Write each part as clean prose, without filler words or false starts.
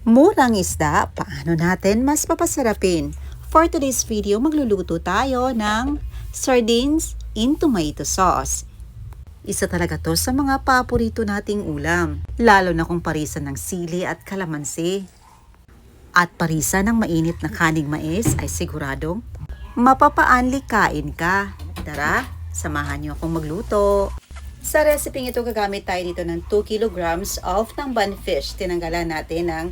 Murang isda, paano natin mas papasarapin? For today's video, magluluto tayo ng sardines in tomato sauce. Isa talaga to sa mga paborito nating ulam, lalo na kung parisan ng sili at kalamansi. At parisan ng mainit na kaning mais ay siguradong mapapaanli kain ka. Tara, samahan niyo akong magluto. Sa reseping ito, gagamit tayo dito ng 2 kilograms of tamban fish. Tinanggalan natin ng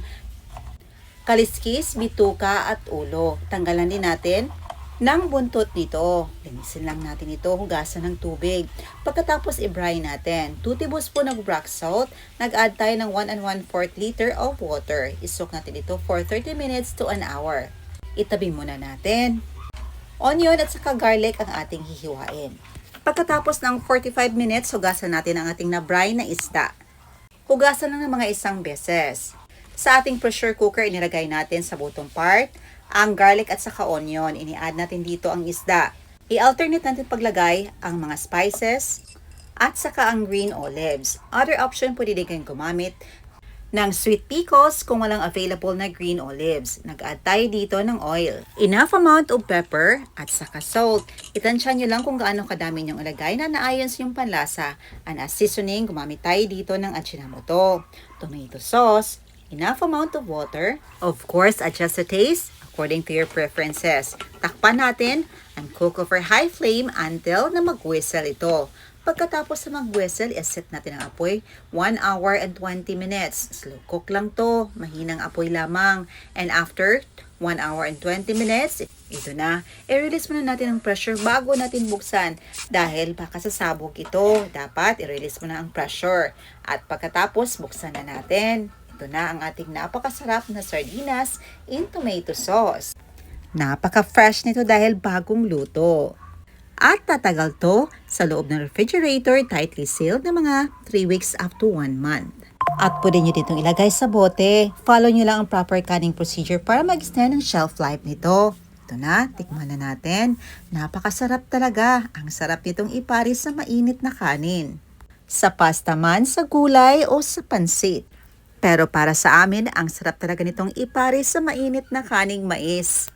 kaliskis, bituka at ulo. Tanggalan din natin ng buntot nito. Linisin lang natin ito, hugasan ng tubig. Pagkatapos i-brine natin. 2 tablespoon ng rock salt. Nag-add tayo ng 1 1/4 liter of water. Isok natin ito for 30 minutes to an hour. Itabi muna natin. Onion at saka garlic ang ating hihiwain. Pagkatapos ng 45 minutes, hugasan natin ang ating na-brine na isda. Hugasan lang ng mga isang beses. Sa ating pressure cooker, inilagay natin sa bottom part ang garlic at saka onion. Ini-add natin dito ang isda. I-alternate natin paglagay ang mga spices at saka ang green olives. Other option, pwede din kayong gumamit ng sweet pickles kung walang available na green olives. Nag-add tayo dito ng oil. Enough amount of pepper at saka salt. Itansya nyo lang kung gaano kadami nyong ilagay na naayon sa yung panlasa. And as seasoning, gumamit tayo dito ng Ajinomoto, tomato sauce, enough amount of water. Of course, adjust the taste according to your preferences. Takpan natin and cook over high flame until na mag-whistle ito. Pagkatapos na mag-whistle, i-set natin ang apoy 1 hour and 20 minutes. Slow cook lang to, mahinang apoy lamang. And after 1 hour and 20 minutes, ito na. I-release muna natin ang pressure bago natin buksan dahil baka sasabog ito. Dapat i-release muna ang pressure. At pagkatapos, buksan na natin. Ito na ang ating napakasarap na sardinas in tomato sauce. Napaka-fresh nito dahil bagong luto. At tatagal to sa loob ng refrigerator, tightly sealed na mga 3 weeks up to 1 month. At pwede nyo ditong ilagay sa bote. Follow nyo lang ang proper canning procedure para mag-extend ang shelf life nito. Ito na, tikman na natin. Napakasarap talaga. Ang sarap nitong iparis sa mainit na kanin. Sa pasta man, sa gulay o sa pansit. Pero para sa amin, ang sarap talaga nitong iparis sa mainit na kaning mais.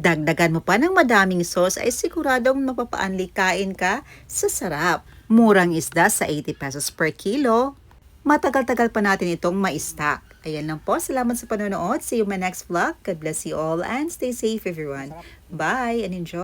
Dagdagan mo pa ng madaming sauce ay siguradong mapapaanli kain ka sa sarap. Murang isda sa 80 pesos per kilo. Matagal-tagal pa natin itong ma-stock. Ayan lang po. Salamat sa panonood. See you in my next vlog. God bless you all and stay safe everyone. Bye and enjoy.